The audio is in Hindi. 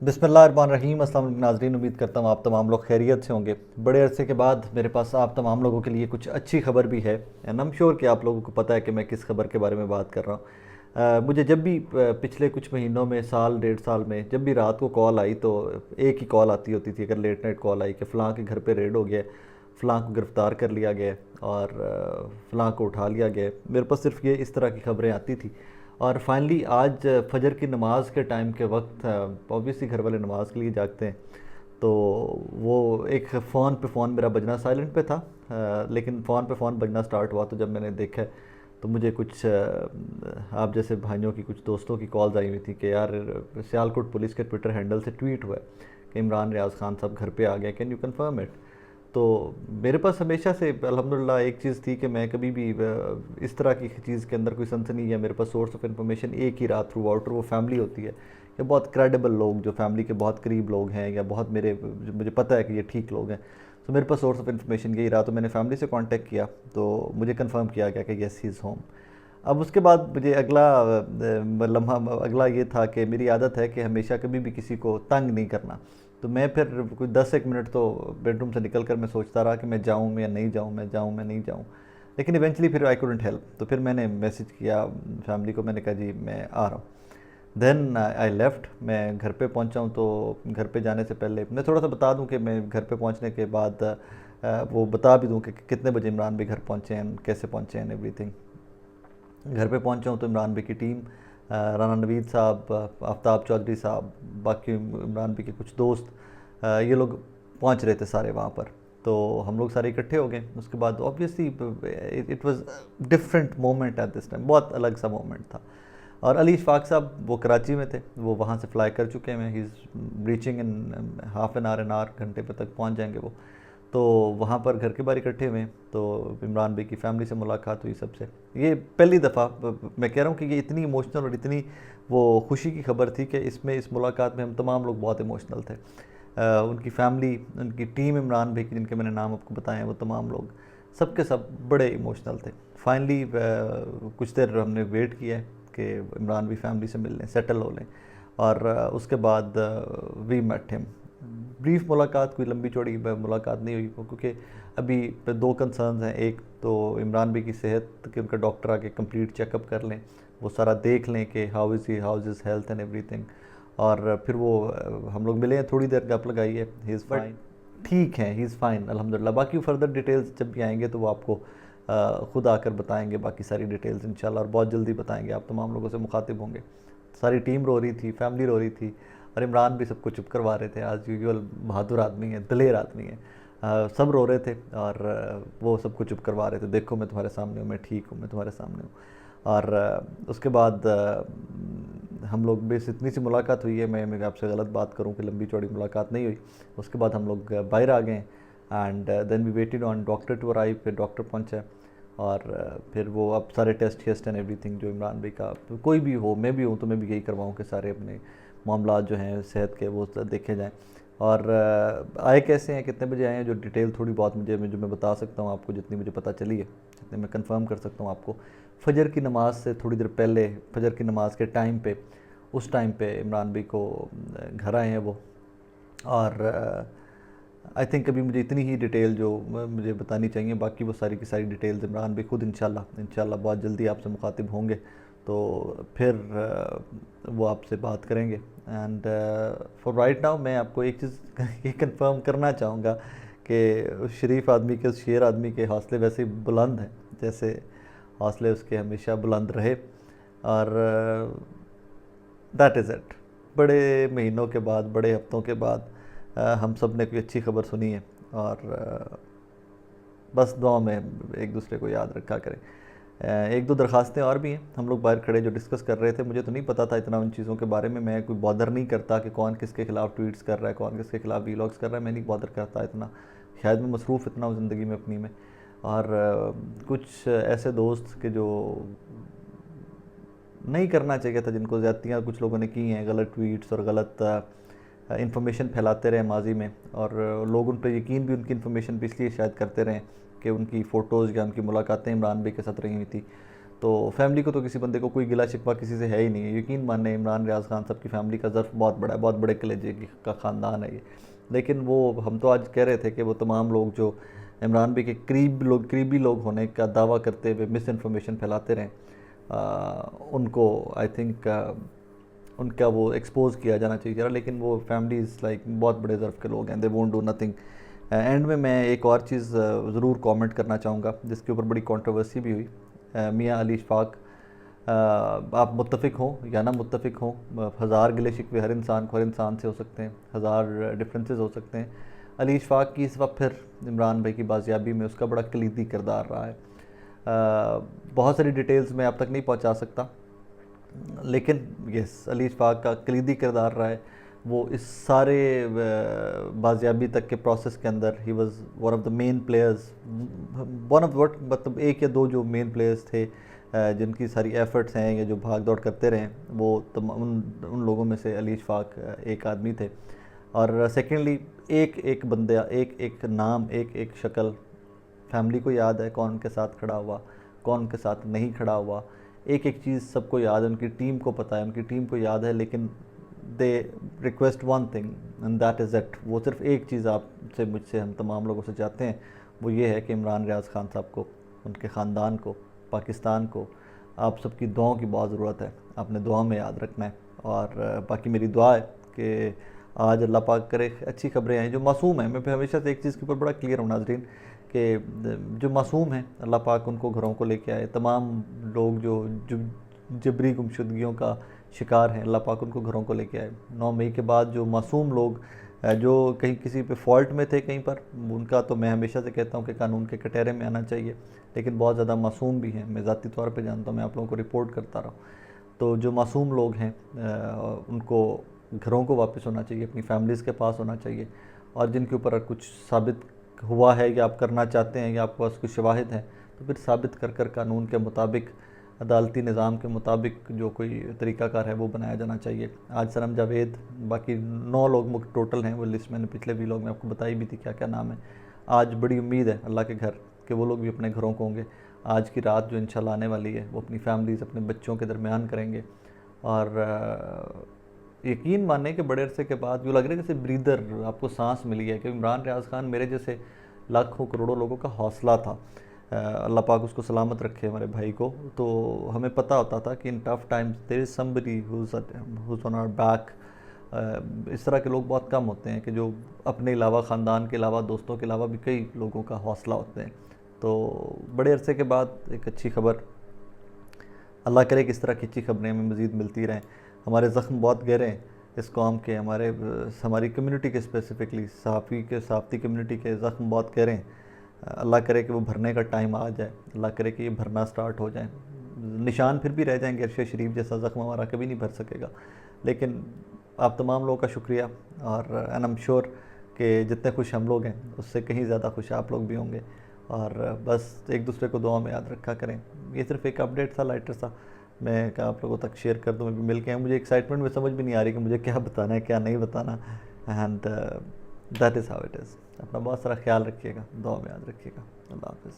बिस्मिल्लाहिर्रहमानिर्रहीम। अस्सलाम वालेकुम नाज़रीन, उम्मीद करता हूँ आप तमाम लोग खैरियत से होंगे। बड़े अरसे के बाद मेरे पास आप तमाम लोगों के लिए कुछ अच्छी खबर भी है एंड आई एम श्योर कि आप लोगों को पता है कि मैं किस खबर के बारे में बात कर रहा हूँ। मुझे जब भी पिछले कुछ महीनों में, साल डेढ़ साल में, जब भी रात को कॉल आई तो एक ही कॉल आती होती थी। अगर लेट नाइट कॉल आई कि फ़लाँ के घर पे रेड हो गया, फ़लाँ को गिरफ़्तार कर लिया गया और फ़लाँ को उठा लिया गया, मेरे पास सिर्फ ये इस तरह की खबरें आती थी। और फाइनली आज फजर की नमाज के टाइम के वक्त, ऑब्वियसली घर वाले नमाज के लिए जागते हैं, तो वो एक फ़ोन मेरा बजना साइलेंट पे था। लेकिन फ़ोन बजना स्टार्ट हुआ तो जब मैंने देखा तो मुझे कुछ आप जैसे भाइयों की, कुछ दोस्तों की कॉल्स आई हुई थी कि यार सियालकोट पुलिस के ट्विटर हैंडल से ट्वीट हुआ है कि इमरान रियाज़ खान साहब घर पे आ गए, कैन यू कंफर्म इट। तो मेरे पास हमेशा से अल्हम्दुलिल्लाह एक चीज़ थी कि मैं कभी भी इस तरह की चीज़ के अंदर कोई सनसनी, या मेरे पास सोर्स ऑफ इन्फॉर्मेशन एक ही रहा थ्रू आउट, और वो फैमिली होती है या बहुत क्रेडिबल लोग जो फैमिली के बहुत करीब लोग हैं, या बहुत मेरे मुझे पता है कि ये ठीक लोग हैं। तो मेरे पास सोर्स ऑफ इन्फॉर्मेशन यही रहा, तो मैंने फैमिली से कांटेक्ट किया तो मुझे कंफर्म किया गया कि येस ही इज़ होम। अब उसके बाद मुझे अगला लम्हा अगला ये था कि मेरी आदत है कि हमेशा कभी भी किसी को तंग नहीं करना। तो मैं फिर कुछ 10 एक मिनट तो बेडरूम से निकल कर मैं सोचता रहा कि मैं जाऊँ या नहीं जाऊँ, मैं जाऊँ मैं नहीं जाऊँ। लेकिन इवेंचुअली फिर आई कुडंट हेल्प, तो फिर मैंने मैसेज किया फैमिली को, मैंने कहा जी मैं आ रहा हूँ। Then I left. मैं घर पे पहुंचा हूँ, तो घर पे जाने से पहले मैं थोड़ा सा बता दूं कि मैं घर पे पहुंचने के बाद वो बता भी दूं कि कितने बजे इमरान भाई घर पहुंचे हैं, कैसे पहुंचे हैं, एवरीथिंग। घर पे पहुंचा हूँ तो इमरान भाई की टीम, राना नवीद साहब, आफ्ताब चौधरी साहब, बाकी इमरान भाई के कुछ दोस्त, ये लोग पहुंच रहे थे सारे वहाँ पर। तो हम लोग सारे इकट्ठे हो गए। उसके बाद obviously it was different moment at this time, बहुत अलग सा मोमेंट था। और अली इशफाक साहब वो कराची में थे, वो वहाँ से फ़्लाई कर चुके हैं, he is reaching in half an hour, घंटे पे तक पहुँच जाएंगे वो। तो वहाँ पर घर के बाहर इकट्ठे हुए, तो इमरान भाई की फैमिली से मुलाकात हुई सबसे। ये पहली दफ़ा मैं कह रहा हूँ कि ये इतनी इमोशनल और इतनी वो खुशी की खबर थी कि इसमें, इस मुलाकात में हम तमाम लोग बहुत इमोशनल थे। उनकी फैमिली, उनकी टीम इमरान भाई की, जिनके मैंने नाम आपको बताए हैं, वो तमाम लोग सबके सब बड़े इमोशनल थे। फाइनली कुछ देर हमने वेट किया है कि इमरान भाई फैमिली से मिल लें, सेटल हो लें, और उसके बाद वी मेट हिम। ब्रीफ मुलाकात, कोई लंबी चौड़ी मुलाकात नहीं हुई, क्योंकि अभी दो कंसर्न्स हैं। एक तो इमरान भाई की सेहत कि उनका डॉक्टर आके कंप्लीट चेकअप कर लें, वो सारा देख लें कि how is his health and everything. और फिर वो हम लोग मिले हैं, थोड़ी देर गप लगाई है, ही इज़ फाइन, ठीक है, ही इज़ फाइन अल्हम्दुलिल्लाह। बाकी फर्दर डिटेल्स जब भी आएंगे तो वो आपको ख़ुद आकर बताएंगे, बाकी सारी डिटेल्स इंशाल्लाह, और बहुत जल्दी बताएंगे, आप तमाम लोगों से मुखातिब होंगे। सारी टीम रो रही थी, फैमिली रो रही थी, और इमरान भी सबको चुप करवा रहे थे। आज यूजुअल बहादुर आदमी है, दलेर आदमी है। सब रो रहे थे और वो सबको चुप करवा रहे थे, देखो मैं तुम्हारे सामने हूँ, मैं ठीक हूँ, मैं तुम्हारे सामने हूँ। और उसके बाद हम लोग बस इतनी सी मुलाकात हुई है। मैं आपसे गलत बात करूं कि लंबी चौड़ी मुलाकात नहीं हुई। उसके बाद हम लोग बाहर आ गए and then we waited on doctor to arrive. फिर डॉक्टर पहुंचा और फिर वो अब सारे टेस्ट एंड एवरीथिंग जो इमरान भाई का, कोई भी हो, मैं भी हूँ तो मैं भी यही करवाऊँ कि सारे अपने मामलात जो हैं सेहत के वो देखे जाएँ। और आए कैसे हैं, कितने बजे आए हैं, जो डिटेल थोड़ी बहुत मुझे जो मैं बता सकता हूँ आपको, जितनी मुझे पता चली है, जितने मैं कंफर्म कर सकता हूँ आपको। फजर की नमाज से थोड़ी देर पहले, फजर की नमाज के टाइम पे, उस टाइम पे इमरान भाई को घर आए हैं वो। और आई थिंक अभी मुझे इतनी ही डिटेल जो मुझे बतानी चाहिए, बाकी वो सारी की सारी डिटेल्स इमरान भाई खुद इंशाल्लाह बहुत जल्दी आपसे मुखातिब होंगे, तो फिर वो आपसे बात करेंगे। एंड फॉर राइट नाउ मैं आपको एक चीज़ ये कंफर्म करना चाहूँगा कि उस शरीफ आदमी के, उस शेर आदमी के हौसले वैसे ही बुलंद हैं जैसे हौसले उसके हमेशा बुलंद रहे। और दैट इज़ इट। बड़े महीनों के बाद, बड़े हफ्तों के बाद हम सब ने कोई अच्छी खबर सुनी है, और बस दुआ में एक दूसरे को याद रखा करें। एक दो दरखास्तें और भी हैं, हम लोग बाहर खड़े जो डिस्कस कर रहे थे, मुझे तो नहीं पता था इतना उन चीज़ों के बारे में। मैं कोई बॉदर नहीं करता कि कौन किसके खिलाफ ट्वीट्स कर रहा है, कौन किसके खिलाफ वीलॉग्स कर रहा है, मैं नहीं बॉदर करता इतना, शायद मैं मसरूफ़ इतना हूँ ज़िंदगी में अपनी में। और कुछ ऐसे दोस्त के जो नहीं करना चाहिए था, जिनको ज़्यादतियाँ कुछ लोगों ने की हैं, गलत ट्वीट्स और गलत इन्फॉर्मेशन फैलाते रहे माजी में, और लोग उन पर यकीन भी उनकी इन्फॉर्मेशन पे इसलिए शायद करते रहे कि उनकी फ़ोटोज़ या उनकी मुलाकातें इमरान भाई के साथ रही हुई थी। तो फैमिली को तो किसी बंदे को कोई गिला शिकवा किसी से है ही नहीं है। यकीन माने इमरान रियाज खान साहब की फैमिली का ज़र्फ बहुत बड़ा है, बहुत बड़े कलेजे का ख़ानदान है ये। लेकिन वो हम तो आज कह रहे थे कि वो तमाम लोग जो इमरान भाई के करीबी लोग होने का दावा करते हुए मिस इन्फॉर्मेशन फैलाते रहें, उनको आई थिंक उनका वो एक्सपोज किया जाना चाहिए। लेकिन वो फैमिलीज़ लाइक बहुत बड़े ज़र्फ के लोग हैं, they won't do nothing. And में मैं एक और चीज़ ज़रूर कमेंट करना चाहूँगा जिसके ऊपर बड़ी कंट्रोवर्सी भी हुई। मियाँ अली इशफाक, आप मुत्तफ़िक हों या ना मुत्तफ़िक हों, हज़ार गिले शिकवे हर इंसान से हो सकते हैं, हज़ार डिफरेंसेस हो सकते हैं। अली इशफाक की इस वक्त फिर इमरान भाई की बाजियाबी में उसका बड़ा कलीदी किरदार रहा है। बहुत सारी डिटेल्स मैं अब तक नहीं पहुंचा सकता, लेकिन यस, अली इशफाक का कलीदी किरदार रहा है। वो इस सारे बाजियाबी तक के प्रोसेस के अंदर he was one of the main players, one of what मतलब एक या दो जो मेन प्लेयर्स थे जिनकी सारी एफर्ट्स हैं या जो भाग दौड़ करते रहे, वो उन लोगों में से अली इशफाक एक आदमी थे। और सेकेंडली एक एक बंदा, एक एक नाम, एक एक शक्ल फैमिली को याद है, कौन उनके साथ खड़ा हुआ, कौन उनके साथ नहीं खड़ा हुआ, एक एक चीज़ सबको याद है, उनकी टीम को पता है, उनकी टीम को याद है। लेकिन they request one thing and that is it. वो सिर्फ एक चीज़ आपसे, मुझसे, हम तमाम लोगों से चाहते हैं, वो ये है कि इमरान रियाज खान साहब को, उनके ख़ानदान को, पाकिस्तान को आप सबकी दुआओं की बहुत ज़रूरत है। आपने दुआ में याद रखना है। और बाकी मेरी दुआ है कि आज अल्लाह पाक करे अच्छी खबरें आएँ जो मासूम हैं। मैं हमेशा से एक चीज़ के ऊपर बड़ा क्लियर हूँ नाज़रीन कि जो मासूम हैं अल्लाह पाक उनको घरों को लेके आए। तमाम लोग जो जबरी गुमशुदगियों का शिकार हैं, अल्लाह पाक उनको घरों को लेके आए। 9 मई के बाद जो मासूम लोग जो कहीं किसी पे फॉल्ट में थे कहीं पर, उनका तो मैं हमेशा से कहता हूँ कि कानून के कटहरे में आना चाहिए। लेकिन बहुत ज़्यादा मासूम भी हैं, मैं ज़ाती तौर पे जानता हूँ, मैं आप लोगों को रिपोर्ट करता रहा हूँ। तो जो मासूम लोग हैं उनको घरों को वापस होना चाहिए, अपनी फैमिलीज़ के पास होना चाहिए। और जिनके ऊपर कुछ साबित हुआ है या आप करना चाहते हैं या आपके पास कुछ शवाहिद हैं, तो फिर साबित कर कानून के मुताबिक, अदालती निज़ाम के मुताबिक जो कोई तरीक़ाकार है वो बनाया जाना चाहिए। आज सरम जावेद, बाकी 9 लोग टोटल हैं, वो लिस्ट मैंने पिछले व्लॉग में आपको बताई भी थी क्या क्या नाम है। आज बड़ी उम्मीद है अल्लाह के घर कि वो लोग भी अपने घरों को होंगे। आज की रात जो इंशाल्लाह आने वाली है वो अपनी फैमिलीज़, अपने बच्चों के दरमियान करेंगे। और यकीन मानने के बड़े अरसे के बाद जो लग रहा है जैसे ब्रीदर, आपको सांस मिली है कि इमरान रियाज खान मेरे जैसे लाखों करोड़ों लोगों का हौसला था। अल्लाह पाक उसको सलामत रखे हमारे भाई को। तो हमें पता होता था कि in tough times there is somebody who's on our back. इस तरह के लोग बहुत कम होते हैं कि जो अपने अलावा, ख़ानदान के अलावा, दोस्तों के अलावा भी कई लोगों का हौसला होते हैं। तो बड़े अरसे के बाद एक अच्छी खबर, अल्लाह करे कि इस तरह की अच्छी खबरें हमें मज़ीद मिलती रहें। हमारे ज़ख्म बहुत गहरे हैं इस कौम के, हमारी कम्युनिटी के, स्पेसिफ़िकली सहाफ़ती कम्युनिटी के ज़ख्म बहुत गहरे हैं। अल्लाह करे कि वो भरने का टाइम आ जाए, अल्लाह करे कि ये भरना स्टार्ट हो जाए। निशान फिर भी रह जाएंगे, अरशे शरीफ जैसा ज़ख्म हमारा कभी नहीं भर सकेगा। लेकिन आप तमाम लोगों का शुक्रिया, और एंड आई एम श्योर कि जितने खुश हम लोग हैं उससे कहीं ज़्यादा खुश आप लोग भी होंगे। और बस एक दूसरे को दुआ में याद रखा करें। ये सिर्फ एक अपडेट था, लाइटर सा, मैं क्या आप लोगों तक शेयर कर दूँ। मैं भी मिल के मुझे एक्साइटमेंट में समझ भी नहीं आ रही कि मुझे क्या बताना है क्या नहीं बताना। And that is how it is. अपना बहुत सारा ख्याल रखिएगा, दुआ में याद रखिएगा। अल्लाह हाफ़िज़।